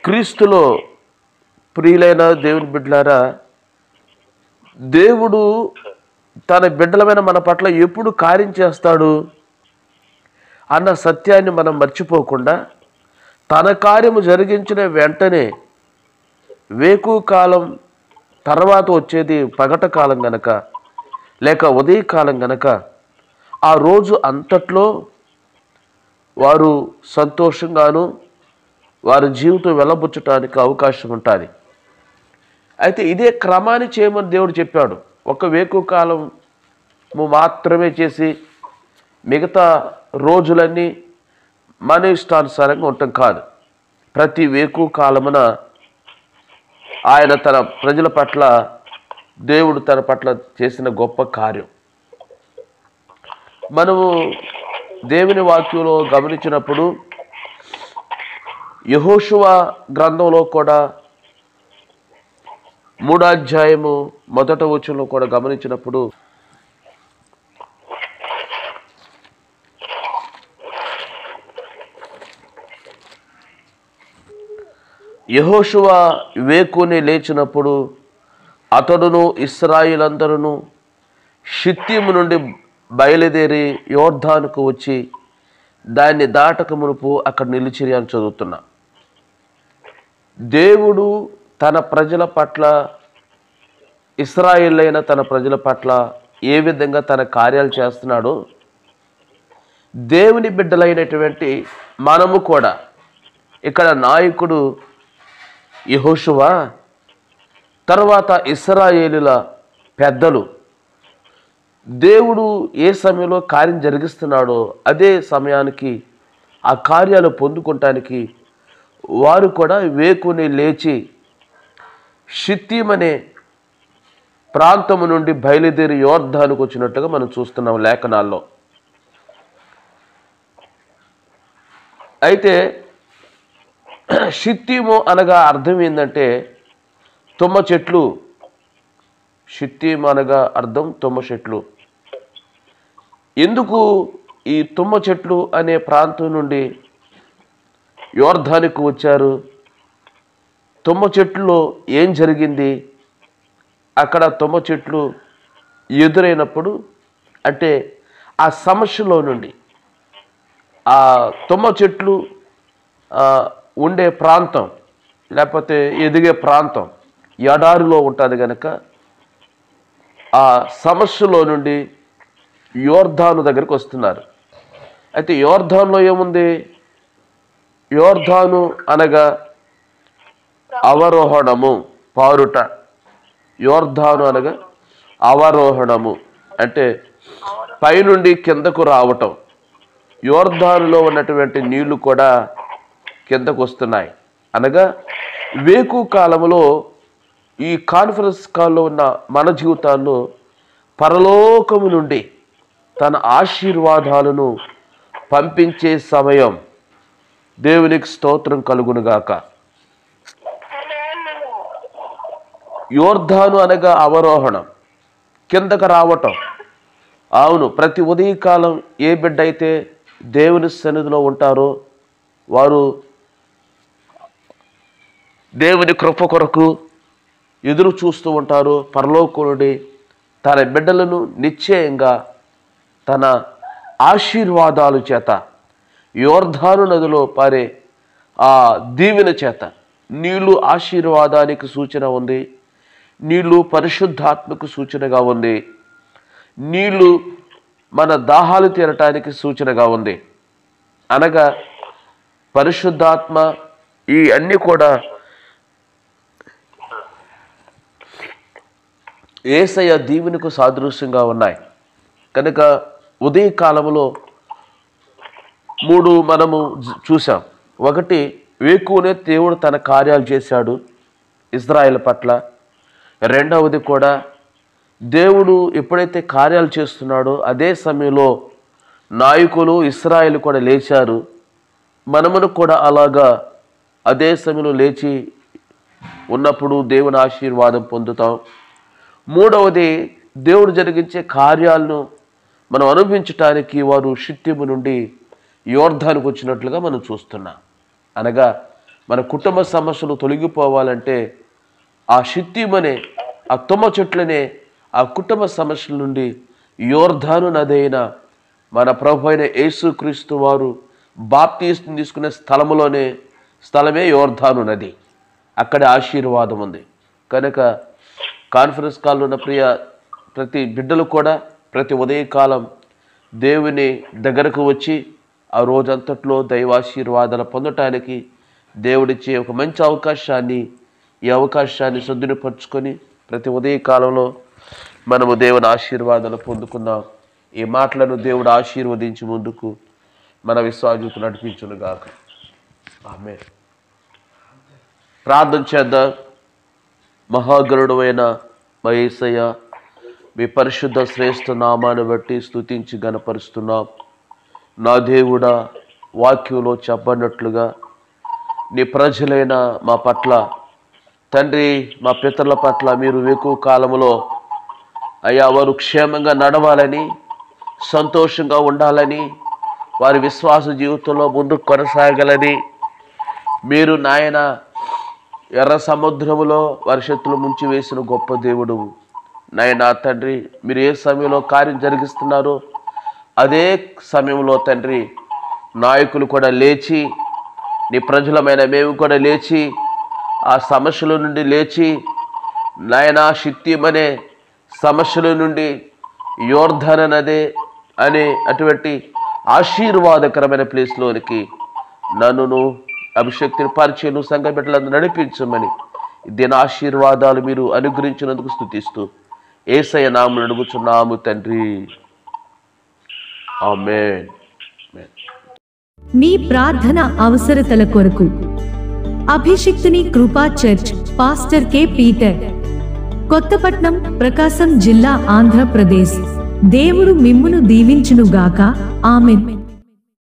క్రీస్తులో ప్రియులైన దేవుని బిడ్డలారా, దేవుడు తన బిడ్డలమైన మన పట్ల ఎప్పుడు కార్యం చేస్తాడు అన్న సత్యాన్ని మనం మర్చిపోకుండా, తన కార్యము జరిగించిన వెంటనే వేకువకాలం తర్వాత వచ్చేది పగట కాలం గనక, లేక ఉదయకాలం గనక, ఆ రోజు అంతట్లో వారు సంతోషంగాను వారి జీవితం వెళ్ళబుచ్చటానికి అవకాశం ఉంటుంది. అయితే ఇదే క్రమాన్ని చేయమని దేవుడు చెప్పాడు. ఒక వేకువకాలము మాత్రమే చేసి మిగతా రోజులన్నీ మన ఇష్టానుసారంగా ఉండటం కాదు. ప్రతి వేకువకాలమున ఆయన తన ప్రజల పట్ల, దేవుడు తన పట్ల చేసిన గొప్ప కార్యం మనము దేవుని వాక్యంలో గమనించినప్పుడు, యెహోషువ గ్రంథంలో కూడా 3వ అధ్యాయము 1వ వచనంలో కూడా గమనించినప్పుడు, యెహోషువ వేకునే లేచినప్పుడు అతడును ఇశ్రాయేలందరూ షిత్తీము నుండి బయలుదేరి యోర్దానుకు వచ్చి దాన్ని దాటక మునుపు అక్కడ నిలిచిరి అని చదువుతున్నా. దేవుడు తన ప్రజల పట్ల, ఇశ్రాయేలైన తన ప్రజల పట్ల ఏ విధంగా తన కార్యాలు చేస్తున్నాడో, దేవుని బిడ్డలైనటువంటి మనము కూడా, ఇక్కడ నాయకుడు యెహోషువ, తర్వాత ఇశ్రాయేలుల పెద్దలు, దేవుడు ఏ సమయంలో కార్యం జరిగిస్తున్నాడో అదే సమయానికి ఆ కార్యాలు పొందుకోవటానికి వారు కూడా వేకుని లేచి షిత్తీం అనే ప్రాంతము నుండి బయలుదేరి యోర్దానుకు వచ్చినట్టుగా మనం చూస్తున్నాం లేఖనాల్లో. అయితే షిత్తీము అనగా అర్థం ఏంటంటే తుమ్మ చెట్లు. షిత్తీము అనగా అర్థం తుమ్మ చెట్లు. ఎందుకు ఈ తుమ్మ చెట్లు అనే ప్రాంతం నుండి యోర్దానుకు వచ్చారు? తుమ్మ చెట్టులో ఏం జరిగింది? అక్కడ తుమ్మ చెట్లు ఎదురైనప్పుడు, అంటే ఆ సమస్యలో నుండి, ఆ తుమ్మ చెట్లు ఉండే ప్రాంతం లేకపోతే ఎదిగే ప్రాంతం ఎడారిలో ఉంటుంది కనుక, ఆ సమస్యలో నుండి యోర్దాను దగ్గరికి వస్తున్నారు. అయితే యోర్దానులో ఏముంది? యోర్దాను అనగా అవరోహణము, పారుట. యోర్దాను అనగా అవరోహణము అంటే పైనుండి కిందకు రావటం. యోర్దానులో ఉన్నటువంటి నీళ్లు కూడా కిందకు వస్తున్నాయి. అనగా వేకు కాలంలో ఈ కాన్ఫరెన్స్ కాల్లో ఉన్న మన జీవితాల్లో పరలోకము నుండి తన ఆశీర్వాదాలను పంపించే సమయం. దేవునికి స్తోత్రం కలుగునుగాక. యోర్దాను అనగా అవరోహణం, కిందకు రావటం. అవును, ప్రతి ఉదయకాలం ఏ బిడ్డ అయితే దేవుని సన్నిధిలో ఉంటారో వారు దేవుని కృప కొరకు ఎదురు చూస్తూ ఉంటారు. పరలోకుడి తన బిడ్డలను నిశ్చయంగా తన ఆశీర్వాదాల చేత, యోర్దాను నదిలో పారే ఆ దీవెన చేత, నీళ్లు ఆశీర్వాదానికి సూచన ఉంది, నీళ్లు పరిశుద్ధాత్మకు సూచనగా ఉంది, నీళ్లు మన దాహాలు తీరటానికి సూచనగా ఉంది. అనగా పరిశుద్ధాత్మ ఈ అన్నీ కూడా యేసయ్య దీవెనకు సాదృశ్యంగా ఉన్నాయి. కనుక ఉదయకాలంలో 3 మనము చూసాం. ఒకటి, వేకువనే దేవుడు తన కార్యాలు చేశాడు ఇశ్రాయేలు పట్ల. రెండవది కూడా, దేవుడు ఎప్పుడైతే కార్యాలు చేస్తున్నాడో అదే సమయంలో నాయకులు ఇశ్రాయేలు కూడా లేచారు. మనమును కూడా అలాగా అదే సమయంలో లేచి ఉన్నప్పుడు దేవుని ఆశీర్వాదం పొందుతాం. మూడవది, దేవుడు జరిగించే కార్యాలను మనం అనుభవించటానికి వారు షిత్తీము నుండి యోర్దానుకు వచ్చినట్లుగా మనం చూస్తున్నాం. అనగా మన కుటుంబ సమస్యలు తొలగిపోవాలంటే ఆ షిత్తీమనే ఆ తుమ్మ చెట్లనే ఆ కుటుంబ సమస్యల నుండి యోర్దాను నది అయిన మన ప్రభు అయిన యేసుక్రీస్తు వారు బాప్తీసం తీసుకునే స్థలమే యోర్దాను నది. అక్కడ ఆశీర్వాదం ఉంది. కనుక కాన్ఫరెన్స్ కాల్లో ఉన్న ప్రతి బిడ్డలు కూడా ప్రతి ఉదయకాలం దేవుని దగ్గరకు వచ్చి ఆ రోజంతట్లో దైవాశీర్వాదాలు పొందటానికి దేవుడిచ్చే ఒక మంచి అవకాశాన్ని, ఈ అవకాశాన్ని సద్వినియోగపరుచుకొని ప్రతి ఉదయకాలంలో మనము దేవుని ఆశీర్వాదాలు పొందుకున్నాం. ఈ మాటలను దేవుడు ఆశీర్వదించి ముందుకు మన విశ్వాసకు నడిపించునుగాక. ఆమేన్. ప్రార్థన చేద్దాం. మహాగరుడైన మా యేసయ్య, మీ పరిశుద్ధ శ్రేష్ఠ నామాన్ని బట్టి స్తుతించి గణపరుస్తున్నాం. నా దేవుడా, వాక్యంలో చెప్పబడినట్లుగా నీ ప్రజలైన మా పట్ల తండ్రి, మా పితరుల పట్ల మీరు ఎక్కువ కాలంలో అయ్యా వారు క్షేమంగా నడవాలని, సంతోషంగా ఉండాలని, వారి విశ్వాస జీవితంలో ముందుకు కొనసాగాలని మీరు నాయన ఎర్ర సముద్రములో వారి శత్రులు ముంచి వేసిన గొప్ప దేవుడు నాయన తండ్రి. మీరు ఏ సమయంలో కార్యం జరిగిస్తున్నారో అదే సమయంలో తండ్రి నాయకులు కూడా లేచి, నీ ప్రజలమైన మేము కూడా లేచి ఆ సమస్యల నుండి లేచి నాయన షిత్తీమనే సమస్యల నుండి యోర్దాను నది అనే అటువంటి ఆశీర్వాదకరమైన ప్లేస్లోనికి నన్నును అభిషేక్తిని పరిచయం సంఘ బిడ్డలందరూ నడిపించమని దీని ఆశీర్వాదాలు మీరు అనుగ్రహించినందుకు స్తుతిస్తూ యేసయ్య నామమున అడుగుచున్నాము తండ్రి. ఆమేన్. మీ ప్రార్థన అవసరతల కొరకు అభిషిక్తుని కృపా church pastor K Peter, Kothapatnam, ప్రకాశం జిల్లా, ఆంధ్రప్రదేశ్. దేవుడు మిమ్మును దీవించునుగాక. ఆమేన్.